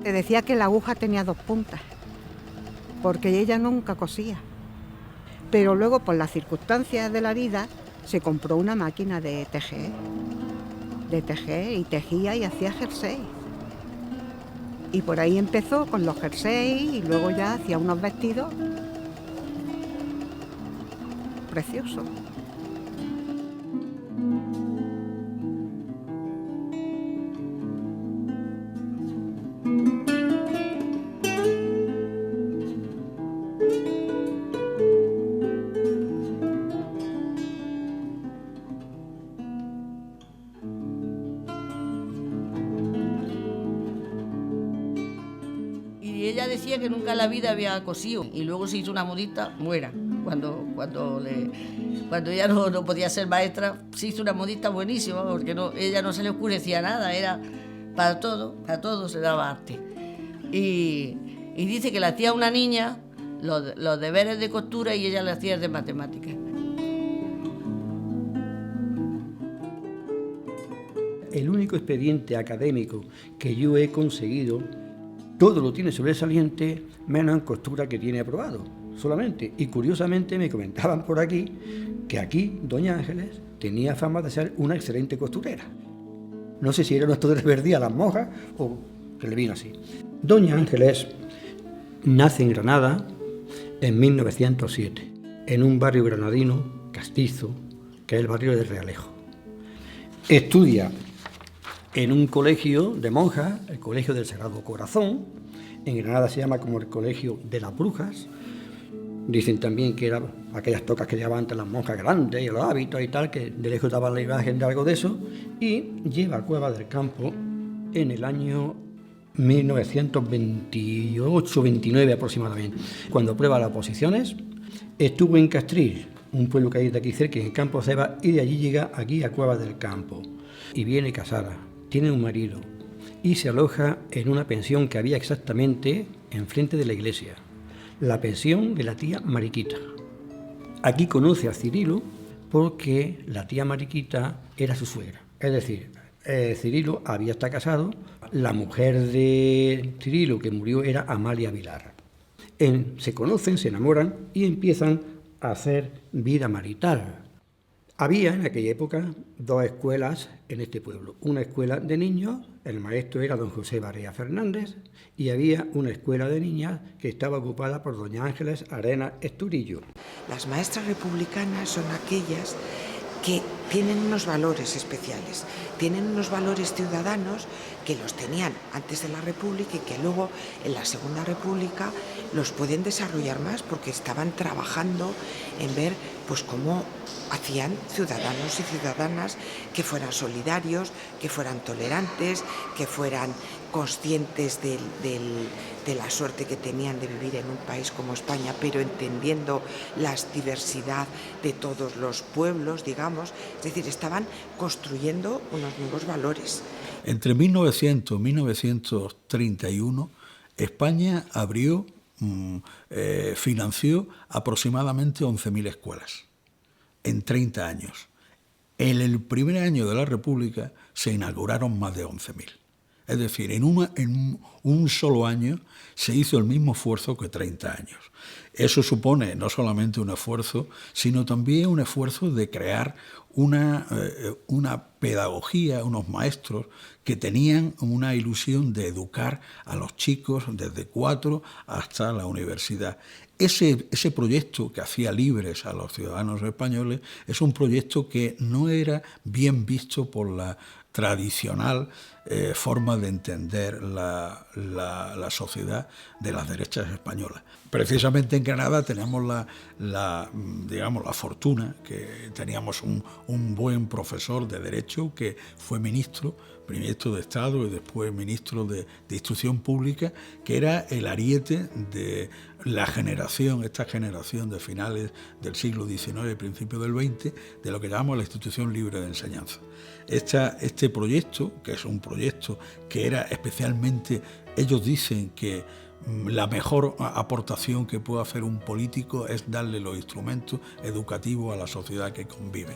Te decía que la aguja tenía 2 puntas, porque ella nunca cosía. Pero luego, por las circunstancias de la vida, se compró una máquina de tejer y tejía y hacía jersey. Y por ahí empezó con los jerseys y luego ya hacía unos vestidos preciosos. Y ella decía que nunca en la vida había cosido y luego se hizo una modista buena. Cuando ella no podía ser maestra, se hizo una modista buenísima porque ella no se le oscurecía nada, era para todo se daba arte. Y dice que le hacía a una niña los deberes de costura y ella le hacía de matemáticas. El único expediente académico que yo he conseguido, todo lo tiene sobresaliente, menos en costura, que tiene aprobado, solamente. Y curiosamente me comentaban por aquí que aquí doña Ángeles tenía fama de ser una excelente costurera. No sé si era un acto de reverdía a las monjas o que le vino así. Doña Ángeles nace en Granada en 1907, en un barrio granadino castizo, que es el barrio de Realejo. Estudia en un colegio de monjas, el Colegio del Sagrado Corazón. En Granada se llama como el Colegio de las Brujas. Dicen también que eran aquellas tocas que llevaban las monjas grandes y los hábitos y tal, que de lejos daban la imagen de algo de eso. Y lleva a Cueva del Campo en el año 1928-29 aproximadamente. Cuando prueba las oposiciones, estuvo en Castril, un pueblo que hay de aquí cerca, en Campo Ceba, y de allí llega aquí a Cueva del Campo. Y viene casada, tiene un marido y se aloja en una pensión que había exactamente enfrente de la iglesia, la pensión de la tía Mariquita. Aquí conoce a Cirilo porque la tía Mariquita era su suegra, es decir, Cirilo había estado casado, la mujer de Cirilo que murió era Amalia Vilar. Se conocen, se enamoran y empiezan a hacer vida marital. Había en aquella época 2 escuelas en este pueblo. Una escuela de niños, el maestro era don José Barea Fernández, y había una escuela de niñas que estaba ocupada por doña Ángeles Arenas Esturillo. Las maestras republicanas son aquellas que tienen unos valores especiales, tienen unos valores ciudadanos que los tenían antes de la República y que luego en la Segunda República los pueden desarrollar más porque estaban trabajando en ver pues cómo hacían ciudadanos y ciudadanas que fueran solidarios, que fueran tolerantes, que fueran conscientes de la suerte que tenían de vivir en un país como España, pero entendiendo la diversidad de todos los pueblos, digamos. Es decir, estaban construyendo unos nuevos valores. Entre 1900 y 1931, España financió aproximadamente 11.000 escuelas en 30 años. En el primer año de la República se inauguraron más de 11.000. Es decir, en un solo año se hizo el mismo esfuerzo que 30 años. Eso supone no solamente un esfuerzo, sino también un esfuerzo de crear una pedagogía, unos maestros que tenían una ilusión de educar a los chicos desde 4 hasta la universidad. Ese proyecto que hacía libres a los ciudadanos españoles es un proyecto que no era bien visto por la tradicional forma de entender la sociedad de las derechas españolas. Precisamente en Granada tenemos la fortuna que teníamos un buen profesor de Derecho que fue ministro de Estado y después ministro de Instrucción Pública, que era el ariete de esta generación de finales del siglo XIX y principios del XX, de lo que llamamos la Institución Libre de Enseñanza. Este proyecto, que es un proyecto que era especialmente, ellos dicen que la mejor aportación que puede hacer un político es darle los instrumentos educativos a la sociedad que convive.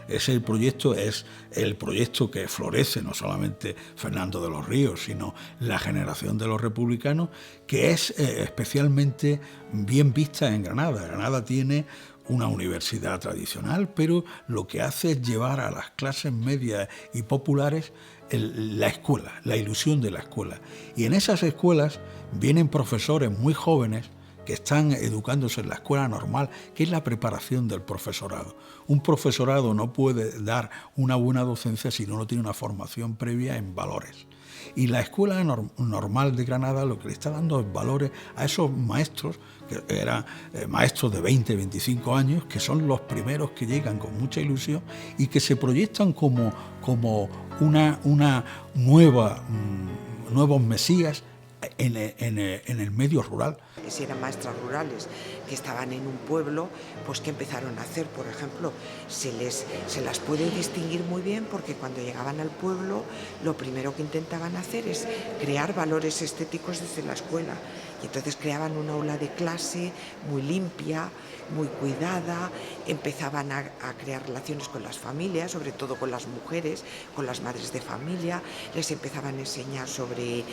Ese proyecto es el proyecto que florece no solamente Fernando de los Ríos, sino la generación de los republicanos, que es especialmente bien vista en Granada. Granada tiene una universidad tradicional, pero lo que hace es llevar a las clases medias y populares la escuela, la ilusión de la escuela. Y en esas escuelas vienen profesores muy jóvenes que están educándose en la escuela normal, que es la preparación del profesorado. Un profesorado no puede dar una buena docencia si no tiene una formación previa en valores. Y la escuela normal de Granada lo que le está dando es valores a esos maestros, que eran maestros de 20, 25 años, que son los primeros que llegan con mucha ilusión y que se proyectan como una nuevos mesías en el medio rural. Si eran maestras rurales que estaban en un pueblo, pues ¿qué empezaron a hacer? Por ejemplo, se las puede distinguir muy bien porque cuando llegaban al pueblo lo primero que intentaban hacer es crear valores estéticos desde la escuela. Y entonces creaban un aula de clase muy limpia, muy cuidada, empezaban a crear relaciones con las familias, sobre todo con las mujeres, con las madres de familia, les empezaban a enseñar sobre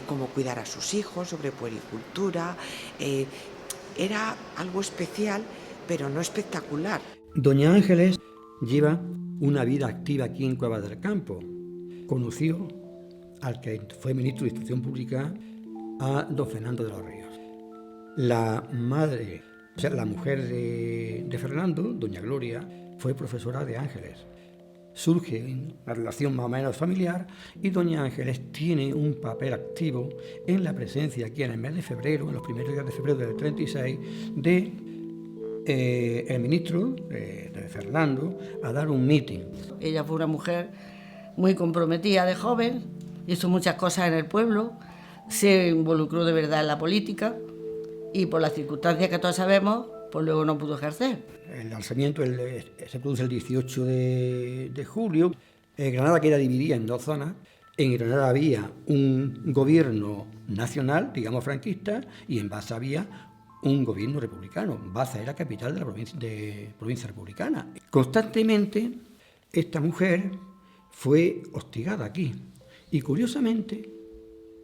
cómo cuidar a sus hijos, sobre puericultura. Era algo especial, pero no espectacular. Doña Ángeles lleva una vida activa aquí en Cuevas del Campo. Conoció al que fue ministro de Instrucción Pública, a don Fernando de los Ríos. La madre, o sea, la mujer de Fernando, doña Gloria, fue profesora de Ángeles. Surge una relación más o menos familiar y doña Ángeles tiene un papel activo en la presencia aquí en el mes de febrero, en los primeros días de febrero del 36, de el ministro de Fernando a dar un meeting. Ella fue una mujer muy comprometida de joven, hizo muchas cosas en el pueblo, se involucró de verdad en la política y por las circunstancias que todos sabemos, pues luego no pudo ejercer. El alzamiento se produce el 18 de julio. Granada queda dividida en dos zonas. En Granada había un gobierno nacional, digamos franquista, y en Baza había un gobierno republicano. Baza era capital de la provincia republicana. Constantemente esta mujer fue hostigada aquí. Y curiosamente,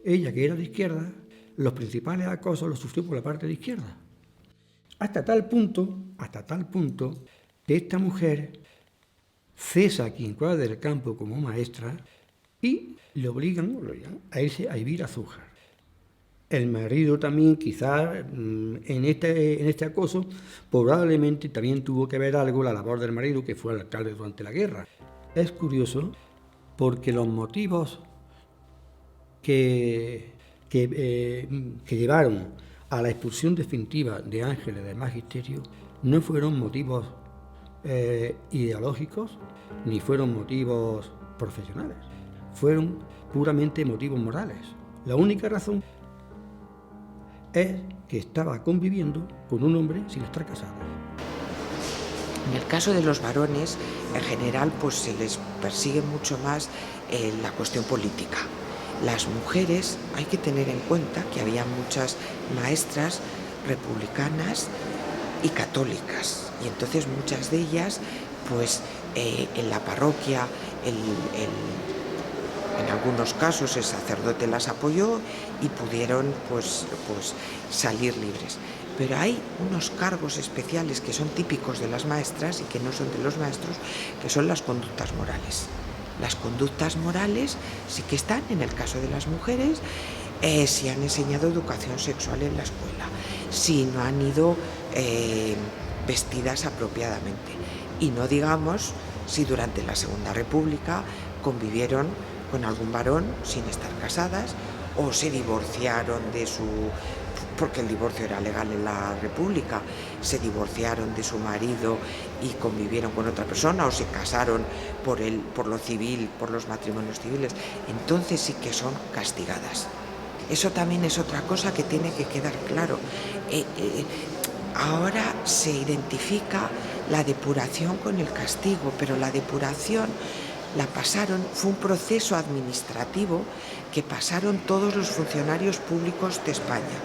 ella, que era de izquierda, los principales acosos los sufrió por la parte de izquierda. Hasta tal punto, que esta mujer cesa aquí en Cuevas del Campo como maestra y le obligan a irse a vivir a Zújar. El marido también, quizás en este acoso, probablemente también tuvo que ver algo la labor del marido, que fue el alcalde durante la guerra. Es curioso porque los motivos que llevaron a la expulsión definitiva de Ángeles del magisterio no fueron motivos ideológicos ni fueron motivos profesionales, fueron puramente motivos morales. La única razón es que estaba conviviendo con un hombre sin estar casada. En el caso de los varones, en general, pues se les persigue mucho más la cuestión política. Las mujeres, hay que tener en cuenta que había muchas maestras republicanas y católicas, y entonces muchas de ellas, pues en la parroquia, el En algunos casos el sacerdote las apoyó y pudieron pues salir libres. Pero hay unos cargos especiales que son típicos de las maestras y que no son de los maestros, que son las conductas morales. Las conductas morales sí que están, en el caso de las mujeres, si han enseñado educación sexual en la escuela, si no han ido vestidas apropiadamente. Y no digamos si durante la Segunda República convivieron con algún varón sin estar casadas o se divorciaron de su... porque el divorcio era legal en la República, se divorciaron de su marido y convivieron con otra persona o se casaron por lo civil, por los matrimonios civiles, entonces sí que son castigadas. Eso también es otra cosa que tiene que quedar claro. Ahora se identifica la depuración con el castigo, pero la depuración la pasaron, fue un proceso administrativo que pasaron todos los funcionarios públicos de España,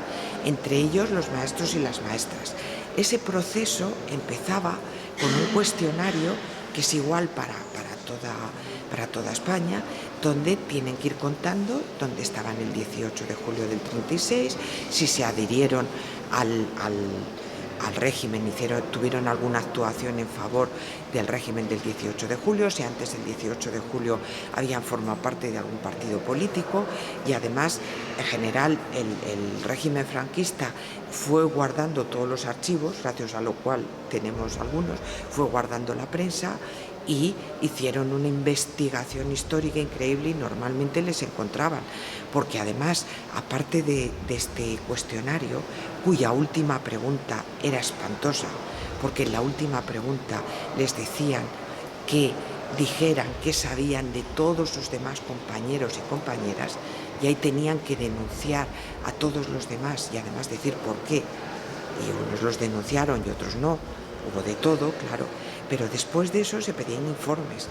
entre ellos los maestros y las maestras. Ese proceso empezaba con un cuestionario que es igual para toda España, donde tienen que ir contando dónde estaban el 18 de julio del 36, si se adhirieron al régimen, tuvieron alguna actuación en favor del régimen del 18 de julio, si antes del 18 de julio habían formado parte de algún partido político, y además, en general, el régimen franquista fue guardando todos los archivos, gracias a lo cual tenemos algunos, fue guardando la prensa y hicieron una investigación histórica increíble y normalmente les encontraban, porque además, aparte de este cuestionario, cuya última pregunta era espantosa, porque en la última pregunta les decían que dijeran qué sabían de todos sus demás compañeros y compañeras, y ahí tenían que denunciar a todos los demás y además decir por qué, y unos los denunciaron y otros no, hubo de todo, claro. Pero después de eso se pedían informes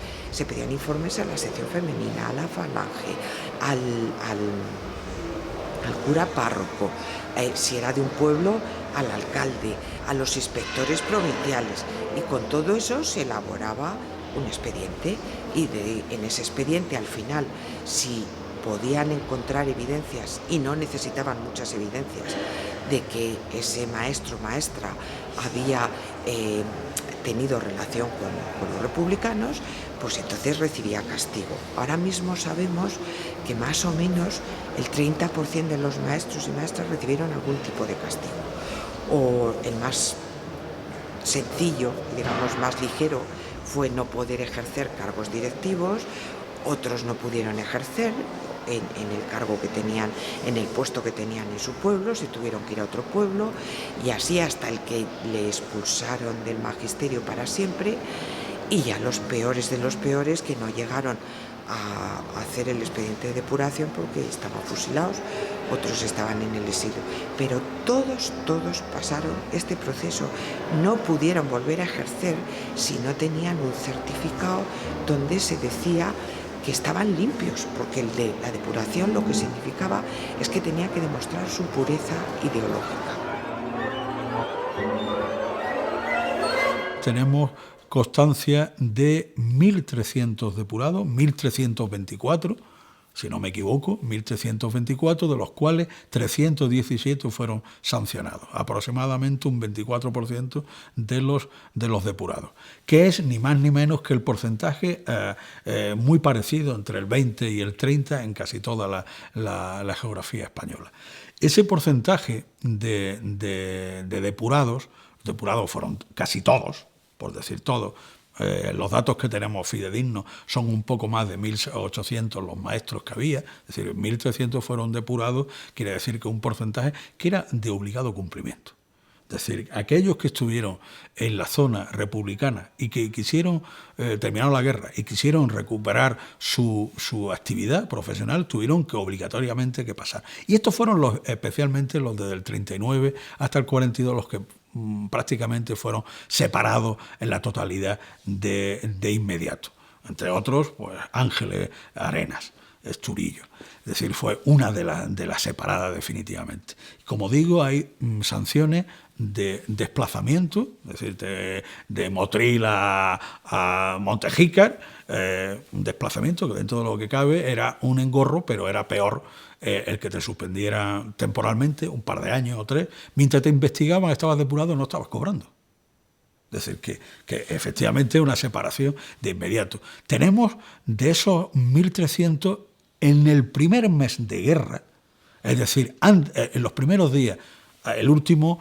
a la sección femenina, a la falange, al cura párroco, si era de un pueblo, al alcalde, a los inspectores provinciales, y con todo eso se elaboraba un expediente, y en ese expediente al final, si podían encontrar evidencias, y no necesitaban muchas evidencias, de que ese maestro o maestra había tenido relación con los republicanos, pues entonces recibía castigo. Ahora mismo sabemos que más o menos el 30% de los maestros y maestras recibieron algún tipo de castigo. O el más sencillo, digamos más ligero, fue no poder ejercer cargos directivos, otros no pudieron ejercer en el cargo que tenían, en el puesto que tenían en su pueblo, se tuvieron que ir a otro pueblo, y así hasta el que le expulsaron del magisterio para siempre, y ya los peores de los peores que no llegaron a hacer el expediente de depuración porque estaban fusilados, otros estaban en el exilio, pero todos pasaron este proceso, no pudieron volver a ejercer si no tenían un certificado donde se decía que estaban limpios, porque el de la depuración lo que significaba es que tenía que demostrar su pureza ideológica. Tenemos constancia de 1.300 depurados, 1.324, si no me equivoco, 1.324, de los cuales 317 fueron sancionados, aproximadamente un 24% de los depurados, que es ni más ni menos que el porcentaje muy parecido entre el 20 y el 30 en casi toda la geografía española. Ese porcentaje de depurados fueron casi todos, por decir todo. Los datos que tenemos fidedignos son un poco más de 1.800 los maestros que había, es decir, 1.300 fueron depurados, quiere decir que un porcentaje que era de obligado cumplimiento. Es decir, aquellos que estuvieron en la zona republicana y que quisieron, terminaron la guerra y quisieron recuperar su actividad profesional, tuvieron que obligatoriamente que pasar. Y estos fueron especialmente los desde el 39 hasta el 42, los que prácticamente fueron separados en la totalidad de inmediato. Entre otros, pues Ángeles Arenas, Esturillo. Es decir, fue una de las separadas definitivamente. Como digo, hay sanciones de desplazamiento, es decir, de Motril a Montejícar, un desplazamiento que dentro de lo que cabe era un engorro, pero era peor el que te suspendiera temporalmente, un par de años o 3, mientras te investigaban, estabas depurado, no estabas cobrando. Es decir, que efectivamente una separación de inmediato. Tenemos de esos 1.300 en el primer mes de guerra, es decir, en los primeros días. El último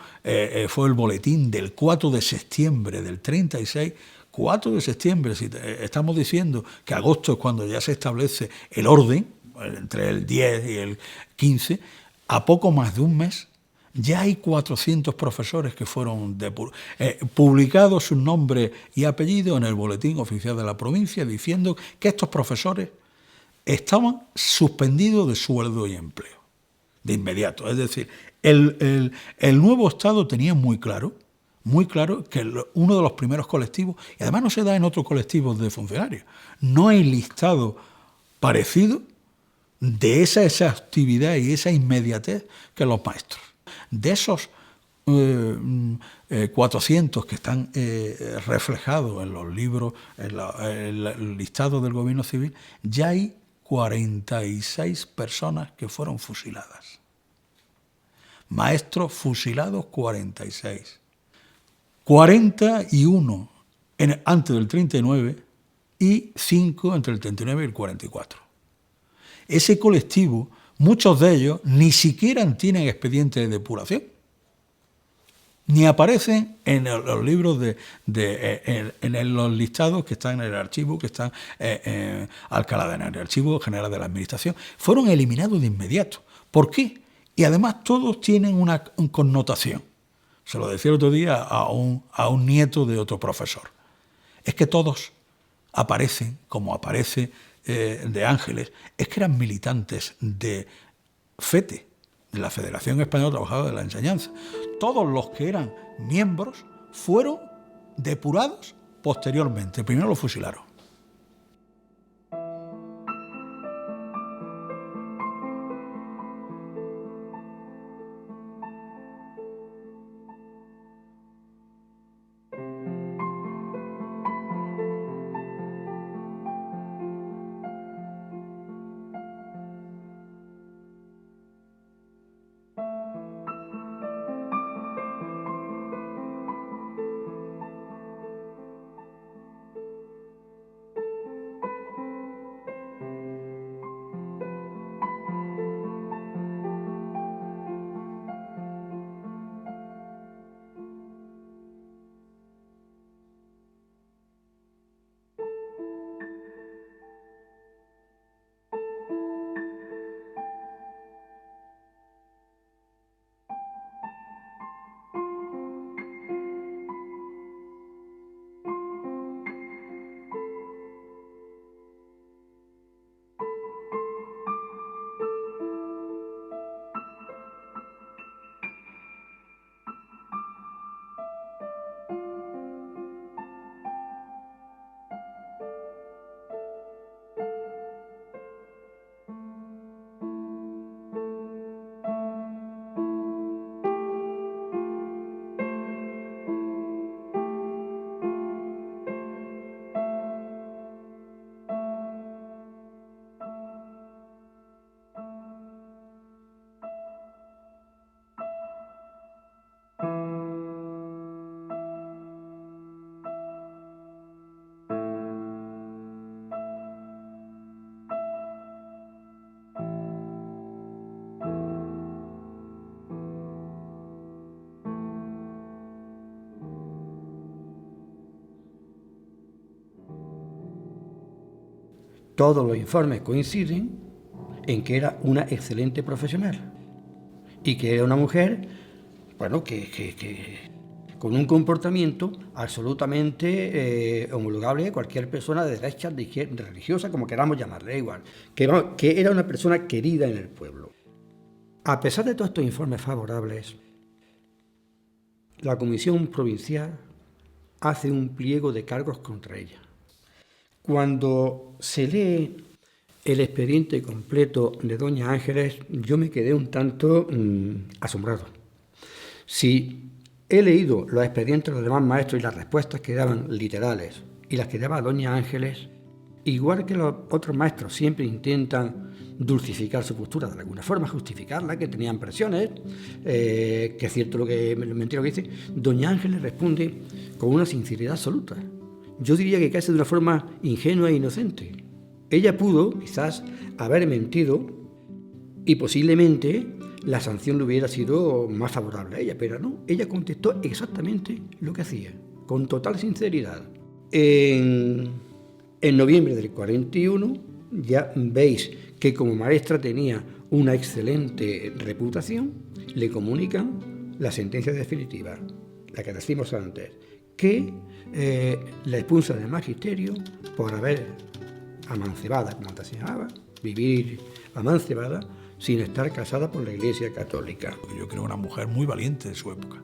fue el boletín del 4 de septiembre del 36. 4 de septiembre, si estamos diciendo que agosto es cuando ya se establece el orden, entre el 10 y el 15, a poco más de un mes, ya hay 400 profesores que fueron publicados sus nombres y apellidos en el boletín oficial de la provincia, diciendo que estos profesores estaban suspendidos de sueldo y empleo, de inmediato. Es decir, el nuevo Estado tenía muy claro que uno de los primeros colectivos, y además no se da en otros colectivos de funcionarios, no hay listado parecido de esa exhaustividad y esa inmediatez que los maestros. De esos 400 que están reflejados en los libros, en el listado del gobierno civil, ya hay 46 personas que fueron fusiladas. Maestros fusilados 46. 41 antes del 39 y 5 entre el 39 y el 44. Ese colectivo, muchos de ellos ni siquiera tienen expediente de depuración, ni aparecen en los libros en los listados que están en el archivo, que están en Alcalá de Henares, el Archivo General de la Administración. Fueron eliminados de inmediato. ¿Por qué? Y además todos tienen una connotación. Se lo decía el otro día a un nieto de otro profesor. Es que todos aparecen, como aparece de Ángeles, es que eran militantes de FETE, de la Federación Española de Trabajadores de la Enseñanza. Todos los que eran miembros fueron depurados posteriormente. Primero los fusilaron. Todos los informes coinciden en que era una excelente profesional y que era una mujer, bueno, que con un comportamiento absolutamente homologable a cualquier persona de derecha, de izquierda, religiosa, como queramos llamarle, igual, que era una persona querida en el pueblo. A pesar de todos estos informes favorables, la Comisión Provincial hace un pliego de cargos contra ella. Cuando se lee el expediente completo de doña Ángeles, yo me quedé un tanto asombrado. Si he leído los expedientes de los demás maestros y las respuestas que daban literales y las que daba doña Ángeles, igual que los otros maestros siempre intentan dulcificar su postura, de alguna forma justificarla, que tenían presiones, que es cierto lo que mentira lo que dice, doña Ángeles responde con una sinceridad absoluta. Yo diría que casi de una forma ingenua e inocente. Ella pudo, quizás, haber mentido y posiblemente la sanción le hubiera sido más favorable a ella, pero no, ella contestó exactamente lo que hacía, con total sinceridad. En noviembre del 41 ya veis que como maestra tenía una excelente reputación, le comunican la sentencia definitiva, la que decimos antes, que la expulsa del magisterio por haber amancebada, como antes se llamaba, vivir amancebada sin estar casada por la Iglesia Católica. Yo creo una mujer muy valiente de su época,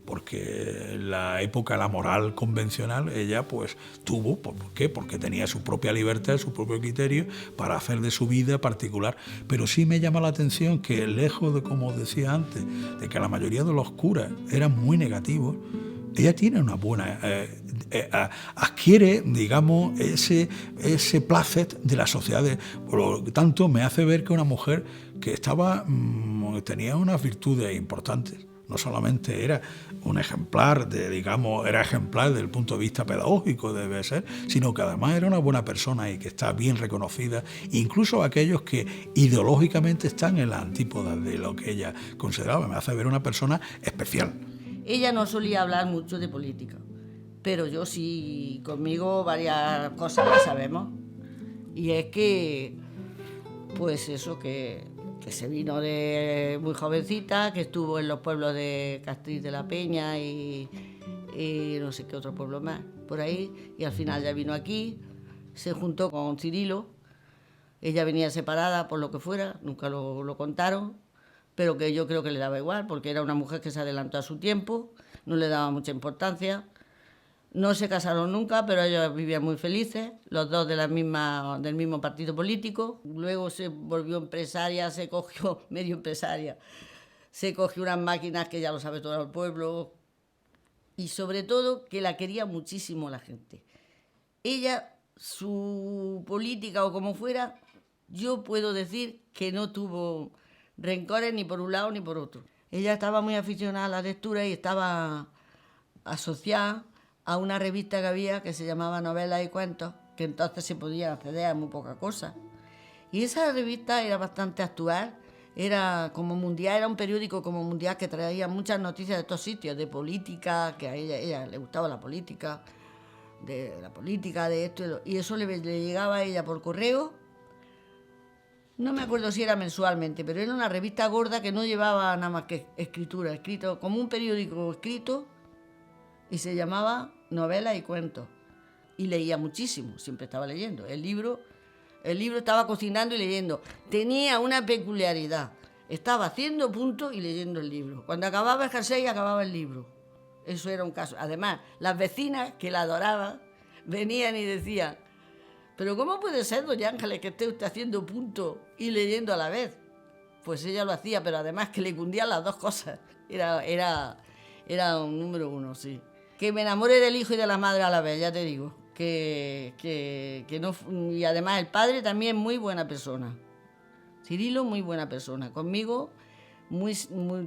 porque en la época, la moral convencional, ella pues tuvo, ¿por qué? Porque tenía su propia libertad, su propio criterio para hacer de su vida particular. Pero sí me llama la atención que, lejos de, como decía antes, de que la mayoría de los curas eran muy negativos, ella tiene una buena... adquiere, digamos, ese placer de la sociedad. Por lo tanto, me hace ver que una mujer que tenía unas virtudes importantes. No solamente era un ejemplar, era ejemplar desde el punto de vista pedagógico, debe ser, sino que además era una buena persona y que está bien reconocida, incluso aquellos que ideológicamente están en las antípodas de lo que ella consideraba. Me hace ver una persona especial. Ella no solía hablar mucho de política, pero yo sí, conmigo varias cosas las sabemos. Y es que, pues eso, que se vino de muy jovencita, que estuvo en los pueblos de Castriz de la Peña y no sé qué otro pueblo más, por ahí, y al final ya vino aquí, se juntó con Cirilo. Ella venía separada por lo que fuera, nunca lo contaron, pero que yo creo que le daba igual, porque era una mujer que se adelantó a su tiempo, no le daba mucha importancia. No se casaron nunca, pero ellos vivían muy felices, los dos del mismo partido político. Luego se volvió empresaria, medio empresaria, se cogió unas máquinas que ya lo sabe todo el pueblo, y sobre todo que la quería muchísimo la gente. Ella, su política o como fuera, yo puedo decir que no tuvo rencores ni por un lado ni por otro. Ella estaba muy aficionada a la lectura y estaba asociada a una revista que había que se llamaba Novelas y Cuentos, que entonces se podía acceder a muy poca cosa. Y esa revista era bastante actual, era como mundial, era un periódico como mundial que traía muchas noticias de estos sitios, de política, que a ella le gustaba la política, de esto, y eso le llegaba a ella por correo. No me acuerdo si era mensualmente, pero era una revista gorda que no llevaba nada más que escritura, escrito como un periódico escrito, y se llamaba Novelas y Cuentos. Y leía muchísimo, siempre estaba leyendo. El libro estaba cocinando y leyendo. Tenía una peculiaridad. Estaba haciendo puntos y leyendo el libro. Cuando acababa el jersey, acababa el libro. Eso era un caso. Además, las vecinas, que la adoraban, venían y decían: ¿pero cómo puede ser, doña Ángeles, que esté usted haciendo puntos y leyendo a la vez? Pues ella lo hacía, pero además que le cundían las dos cosas. Era un número uno, sí. Que me enamoré del hijo y de la madre a la vez, ya te digo. Que no, y además el padre también muy buena persona. Cirilo, muy buena persona. Conmigo,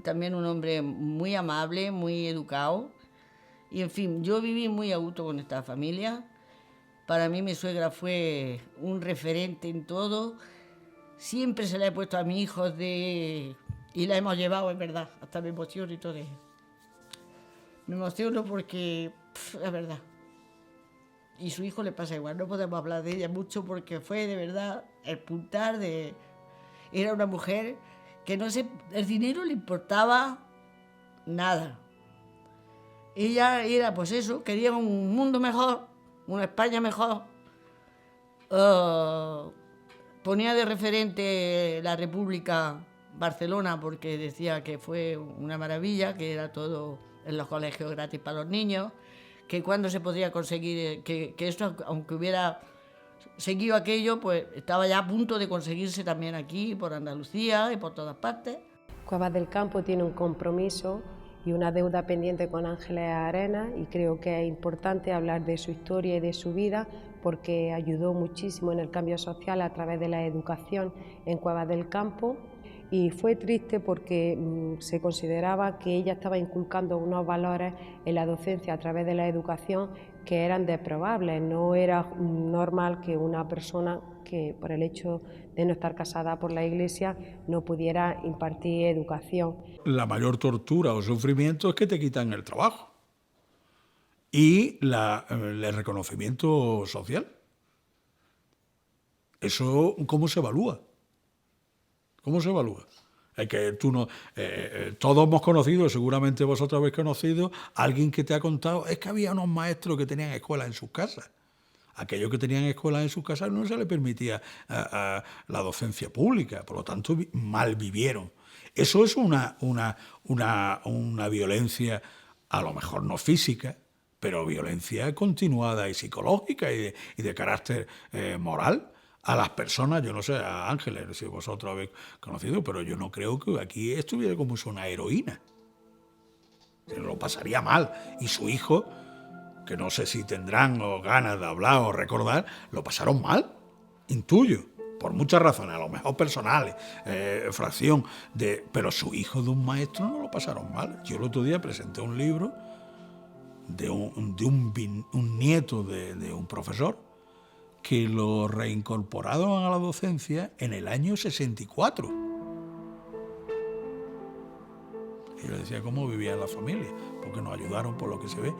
también un hombre muy amable, muy educado. Y en fin, yo viví muy a gusto con esta familia. Para mí mi suegra fue un referente en todo. Siempre se la he puesto a mis hijos y la hemos llevado, es verdad, hasta me emociono y todo eso. Me emociono porque, es verdad. Y su hijo le pasa igual, no podemos hablar de ella mucho porque fue de verdad el puntal de... Era una mujer que el dinero le importaba nada. Ella era, pues eso, quería un mundo mejor, una España mejor. Ponía de referente la República Barcelona porque decía que fue una maravilla, que era todo en los colegios gratis para los niños, que cuando se podría conseguir, que esto, aunque hubiera seguido aquello, pues estaba ya a punto de conseguirse también aquí, por Andalucía y por todas partes. Cuevas del Campo tiene un compromiso y una deuda pendiente con Ángeles Arenas, y creo que es importante hablar de su historia y de su vida porque ayudó muchísimo en el cambio social a través de la educación en Cuevas del Campo, y fue triste porque se consideraba que ella estaba inculcando unos valores en la docencia a través de la educación que eran deprobables. No era normal que una persona que por el hecho de no estar casada por la Iglesia no pudiera impartir educación. La mayor tortura o sufrimiento es que te quitan el trabajo y el reconocimiento social. ¿Eso cómo se evalúa? ¿Cómo se evalúa? Es que tú no, todos hemos conocido, seguramente vosotros habéis conocido, a alguien que te ha contado, es que había unos maestros que tenían escuelas en sus casas. Aquellos que tenían escuelas en sus casas no se les permitía a la docencia pública, por lo tanto mal vivieron. Eso es una violencia, a lo mejor no física, pero violencia continuada y psicológica y de carácter moral a las personas. Yo no sé, a Ángeles, si vosotros habéis conocido, pero yo no creo que aquí estuviera como una heroína. Se lo pasaría mal. Y su hijo, que no sé si tendrán o ganas de hablar o recordar, lo pasaron mal, intuyo, por muchas razones, a lo mejor personales, pero su hijo de un maestro no lo pasaron mal. Yo el otro día presenté un libro de un nieto de un profesor que lo reincorporaron a la docencia en el año 64. Y yo le decía cómo vivía la familia, porque nos ayudaron por lo que se ve.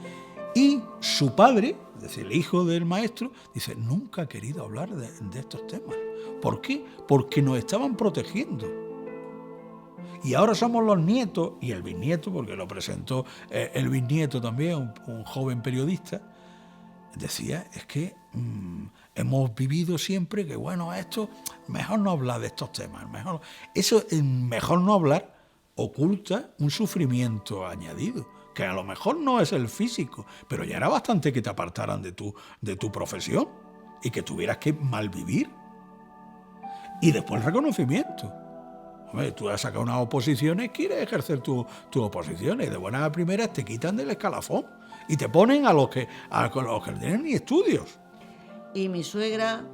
Y su padre, es decir, el hijo del maestro, dice, nunca ha querido hablar de estos temas. ¿Por qué? Porque nos estaban protegiendo. Y ahora somos los nietos, y el bisnieto, porque lo presentó el bisnieto también, un joven periodista, decía, es que hemos vivido siempre que, bueno, esto, mejor no hablar de estos temas. Mejor no hablar oculta un sufrimiento añadido, que a lo mejor no es el físico, pero ya era bastante que te apartaran de tu profesión y que tuvieras que malvivir. Y después el reconocimiento. Hombre, tú has sacado unas oposiciones, quieres ejercer tus oposiciones, y de buenas a primeras te quitan del escalafón y te ponen a los que no tienen ni estudios. Y mi suegra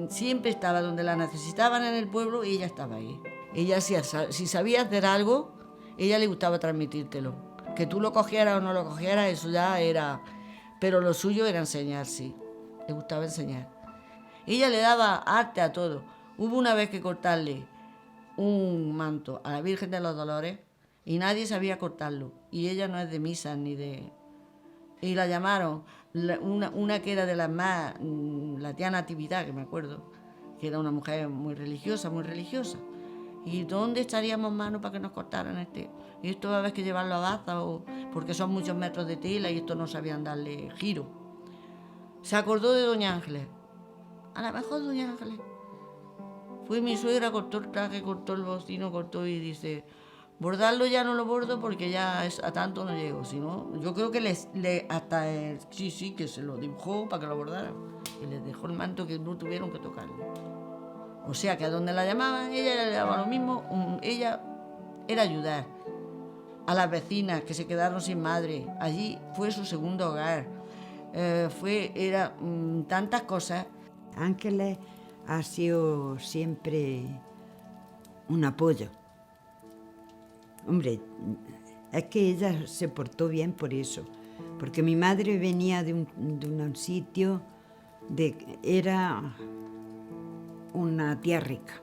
siempre estaba donde la necesitaban en el pueblo y ella estaba ahí. Ella, si sabía hacer algo, ella le gustaba transmitírtelo. Que tú lo cogieras o no lo cogieras, eso ya era... Pero lo suyo era enseñar, sí. Le gustaba enseñar. Ella le daba arte a todo. Hubo una vez que cortarle un manto a la Virgen de los Dolores y nadie sabía cortarlo. Y ella no es de misa ni de... Y la llamaron, una que era de las más, la tía Natividad, que me acuerdo, que era una mujer muy religiosa, muy religiosa. ¿Y dónde estaríamos manos para que nos cortaran este? Y esto va a haber que llevarlo a baza, porque son muchos metros de tela y esto no sabían darle giro. Se acordó de Doña Ángeles. A lo mejor Doña Ángeles. Fue mi suegra, cortó el traje, cortó el bocino, cortó y dice, bordarlo ya no lo bordo porque ya a tanto no llego. Sino, yo creo que que se lo dibujó para que lo bordara. Y les dejó el manto que no tuvieron que tocarlo. O sea que a donde la llamaban, ella le daba lo mismo. Ella era ayudar a las vecinas que se quedaron sin madre. Allí fue su segundo hogar. Era tantas cosas. Ángeles ha sido siempre un apoyo. Hombre, es que ella se portó bien por eso. Porque mi madre venía de un sitio, era una tía rica.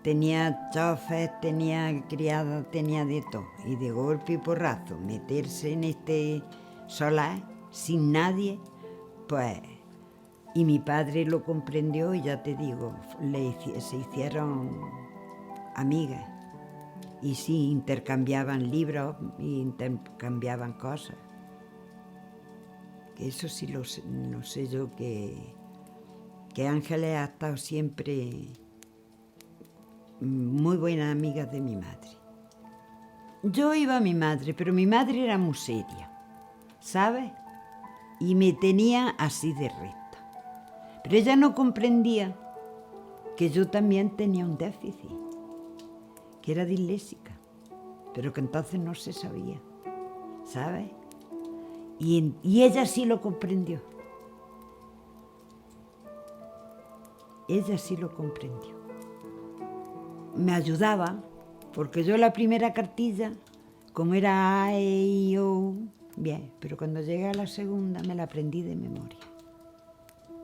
Tenía chofes, tenía criadas, tenía de todo. Y de golpe y porrazo, meterse en este solar sin nadie, pues... Y mi padre lo comprendió y ya te digo, se hicieron amigas. Y sí, intercambiaban libros y intercambiaban cosas. Eso sí lo sé yo, que Ángeles ha estado siempre muy buena amiga de mi madre. Yo iba a mi madre, pero mi madre era muy seria, ¿sabes? Y me tenía así de recta. Pero ella no comprendía que yo también tenía un déficit, que era disléxica, pero que entonces no se sabía, ¿sabes? Y ella sí lo comprendió. Ella sí lo comprendió. Me ayudaba, porque yo la primera cartilla, como era A, E, I, O, bien, pero cuando llegué a la segunda me la aprendí de memoria.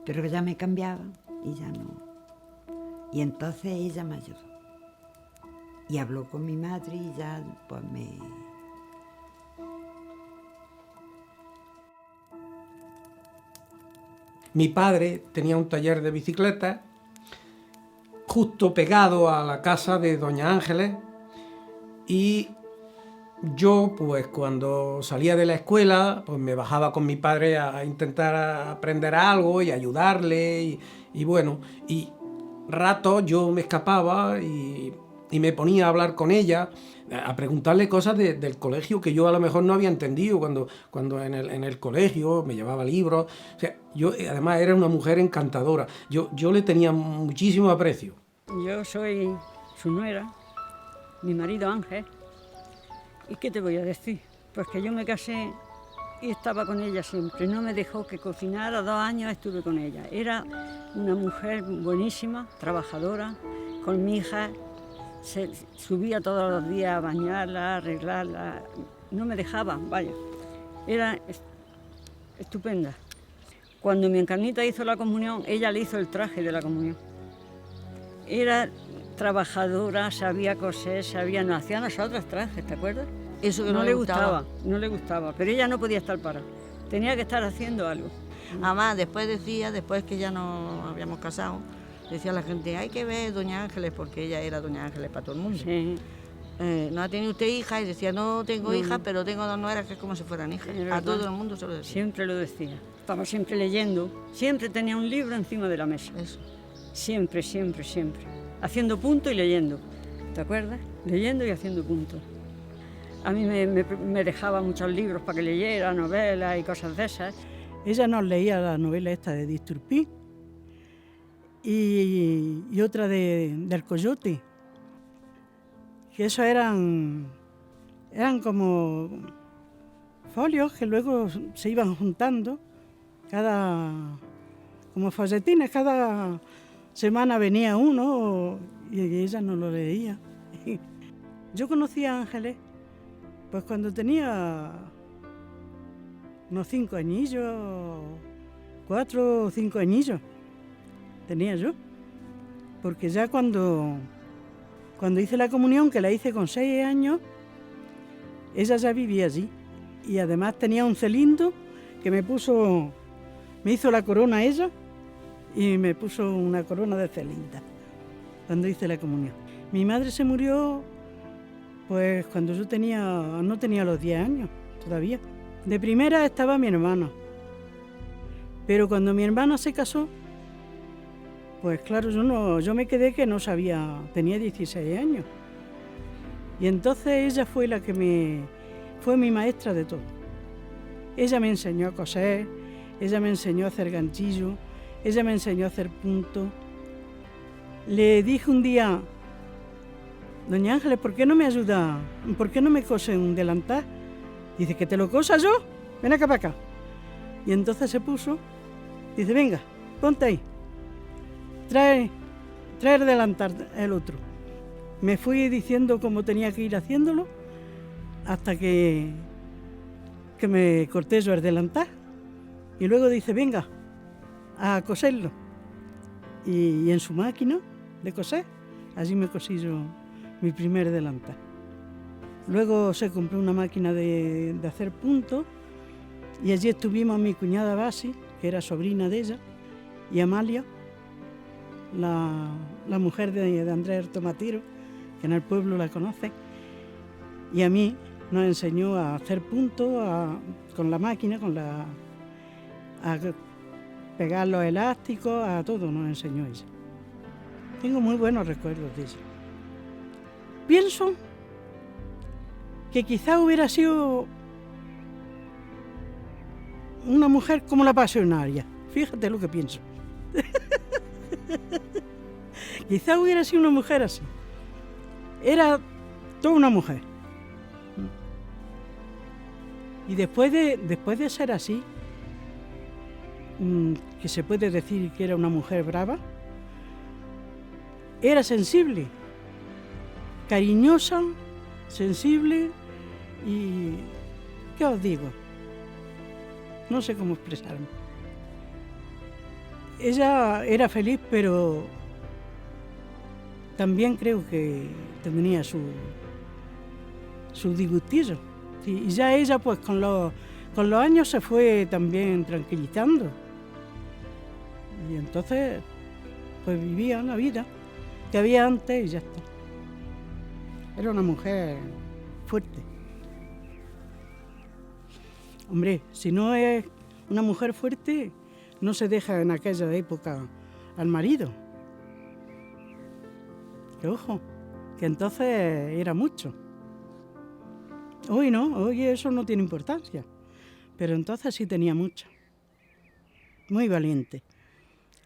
Pero que ya me cambiaba y ya no. Y entonces ella me ayudó. Y habló con mi madre y ya pues me... Mi padre tenía un taller de bicicletas justo pegado a la casa de doña Ángeles y yo, pues cuando salía de la escuela, pues me bajaba con mi padre a intentar aprender algo y ayudarle y bueno, y ratos yo me escapaba y me ponía a hablar con ella, a preguntarle cosas del colegio que yo a lo mejor no había entendido cuando en el colegio me llevaba libros. O sea, yo además era una mujer encantadora, yo le tenía muchísimo aprecio. Yo soy su nuera, mi marido Ángel. ¿Y qué te voy a decir? Pues que yo me casé y estaba con ella siempre. No me dejó que cocinara, 2 años estuve con ella. Era una mujer buenísima, trabajadora, con mi hija. Se subía todos los días a bañarla, a arreglarla. No me dejaba, vaya. Era estupenda. Cuando mi Encarnita hizo la comunión, ella le hizo el traje de la comunión. Era trabajadora, sabía coser, no hacía nosotros trajes, ¿te acuerdas? Eso que no le gustaba, pero ella no podía estar parada, tenía que estar haciendo algo. Además, después que ya nos habíamos casado, decía la gente, hay que ver Doña Ángeles, porque ella era Doña Ángeles para todo el mundo. Sí. ¿No ha tenido usted hija? Y decía, no tengo hijas, pero tengo 2 nueras que es como si fueran hijas. A todo el mundo se lo decía. Siempre lo decía. Estaba siempre leyendo, siempre tenía un libro encima de la mesa. Eso. Siempre, siempre, siempre. Haciendo punto y leyendo. ¿Te acuerdas? Leyendo y haciendo punto. A mí me dejaba muchos libros para que leyera, novelas y cosas de esas. Ella nos leía la novela esta de Disturpí y otra del Coyote, que eso eran como folios que luego se iban juntando, como folletines, cada semana venía uno y ella nos lo leía. Yo conocí a Ángeles pues cuando tenía unos 5 añillos, 4 o 5 añillos tenía yo, porque ya cuando hice la comunión, que la hice con 6 años, ella ya vivía allí y además tenía un celindo que me hizo la corona ella y me puso una corona de celinda cuando hice la comunión. Mi madre se murió pues cuando yo no tenía los 10 años todavía. De primera estaba mi hermano, pero cuando mi hermana se casó, pues claro, yo me quedé que no sabía, tenía 16 años. Y entonces ella fue fue mi maestra de todo. Ella me enseñó a coser, ella me enseñó a hacer ganchillo, ella me enseñó a hacer punto. Le dije un día, Doña Ángeles, ¿por qué no me ayuda? ¿Por qué no me cose un delantal? Dice, ¿que te lo cosa yo? Ven acá para acá. Y entonces se puso, dice, venga, ponte ahí. Trae el delantal, el otro. Me fui diciendo cómo tenía que ir haciéndolo hasta que me corté yo el delantal. Y luego dice, venga, a coserlo. Y en su máquina de coser, allí me cosí yo mi primer delantal. Luego se compró una máquina de hacer puntos y allí estuvimos mi cuñada Basi, que era sobrina de ella, y Amalia, la mujer de Andrés Tomatiro, que en el pueblo la conoce, y a mí nos enseñó a hacer puntos con la máquina, a pegar los elásticos, a todo nos enseñó ella. Tengo muy buenos recuerdos de ella. Pienso que quizá hubiera sido una mujer como la pasionaria. Fíjate lo que pienso. Quizá hubiera sido una mujer así. Era toda una mujer. Y después de ser así, que se puede decir que era una mujer brava, era sensible, cariñosa, sensible y... ¿qué os digo? No sé cómo expresarme. Ella era feliz, pero también creo que tenía su disgustillo. Sí, y ya ella, pues con los años se fue también tranquilizando. Y entonces, pues vivía la vida que había antes y ya está. Era una mujer fuerte. Hombre, si no es una mujer fuerte, no se deja en aquella época al marido. Que ojo, que entonces era mucho. Hoy no, hoy eso no tiene importancia, pero entonces sí tenía mucho. Muy valiente.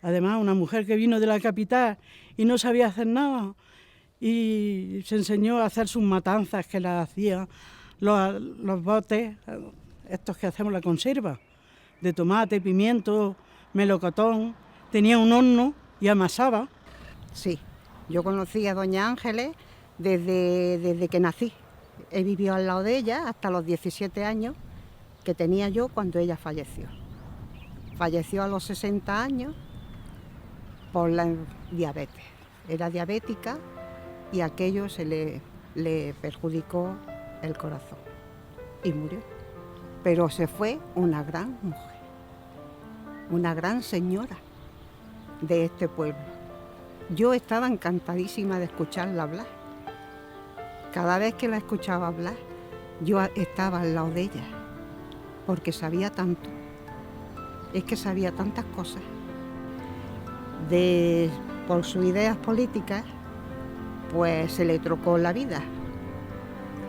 Además, una mujer que vino de la capital y no sabía hacer nada y se enseñó a hacer sus matanzas que las hacía, los botes, estos que hacemos la conserva, de tomate, pimiento, melocotón. Tenía un horno y amasaba. Sí, yo conocí a doña Ángeles desde que nací. He vivido al lado de ella hasta los 17 años que tenía yo cuando ella falleció. Falleció a los 60 años por la diabetes. Era diabética y aquello le perjudicó el corazón y murió. Pero se fue una gran mujer, una gran señora de este pueblo. Yo estaba encantadísima de escucharla hablar. Cada vez que la escuchaba hablar, yo estaba al lado de ella, porque sabía tanto. Es que sabía tantas cosas. Por sus ideas políticas, pues se le trocó la vida.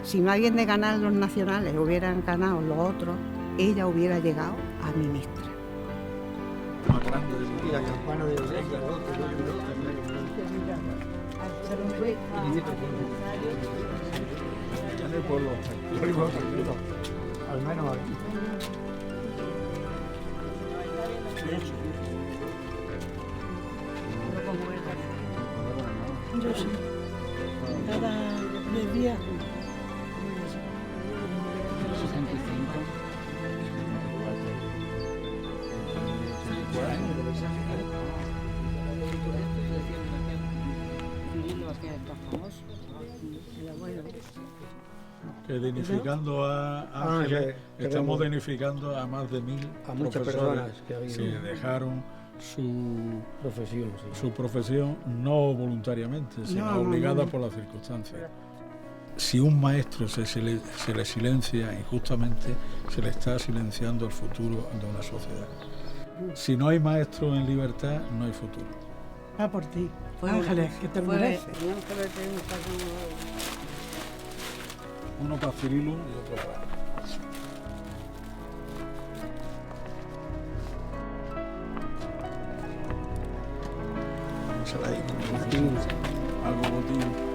Si más bien de ganar los nacionales hubieran ganado los otros, ella hubiera llegado a ministra. Al menos aquí. Yo sí. Cada 10 días. 65. Que dignificando a Ángeles, estamos dignificando a más de 1000 a muchas profesores personas que ha habido. Sí, dejaron su profesión no voluntariamente, sino obligada por las circunstancias. Si un maestro se le silencia injustamente, se le está silenciando el futuro de una sociedad. Si no hay maestro en libertad, no hay futuro. Va por ti, Ángeles, que te mereces. Uno para Cirilo y otro para... Se la digo. Algo botín.